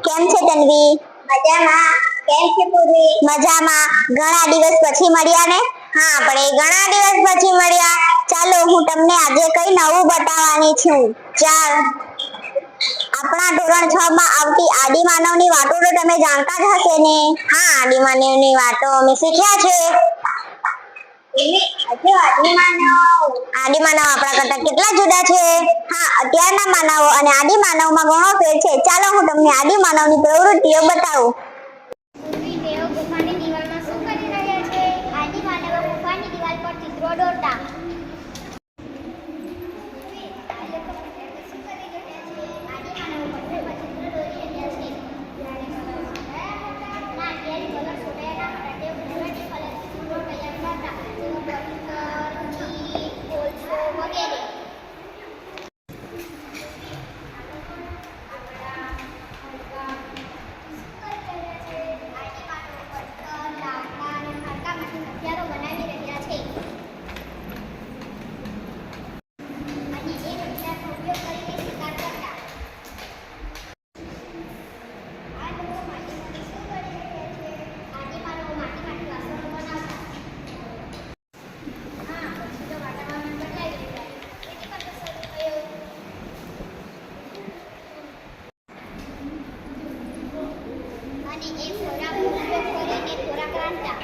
કેમ છે તન્વી? મજામાં. કેમ છે પૂર્વી? મજામાં. ઘણા દિવસ પછી મળ્યા ને? હા, આપણે ઘણા દિવસ પછી મળ્યા. ચાલો હું તમને આજે કઈ નવું બતાવવાની છું. ચાલ. આપણા ધોરણ 6 માં આવતી આદિમાનવની વાતો તો તમે જાણતા જ હશે ને? હા, આદિમાનવની વાતો અમે શીખ્યા છે. આદિમાનવ આપણા કરતા કેટલા જુદા છે? હા, અત્યારના માનવો અને આદિમાનવમાં ઘણો ફેર છે. ચાલો હું તમને આદિમાનવની પ્રવૃત્તિઓ બતાવું. તેઓ ગુફાની દિવાલમાં શું કરી રહ્યા છે? આદિમાનવો ગુફાની દિવાલ પર ચિત્રો દોરતા. અને એ ખોરાકનો ઉપયોગ કરીને ખોરાક રાંધતા.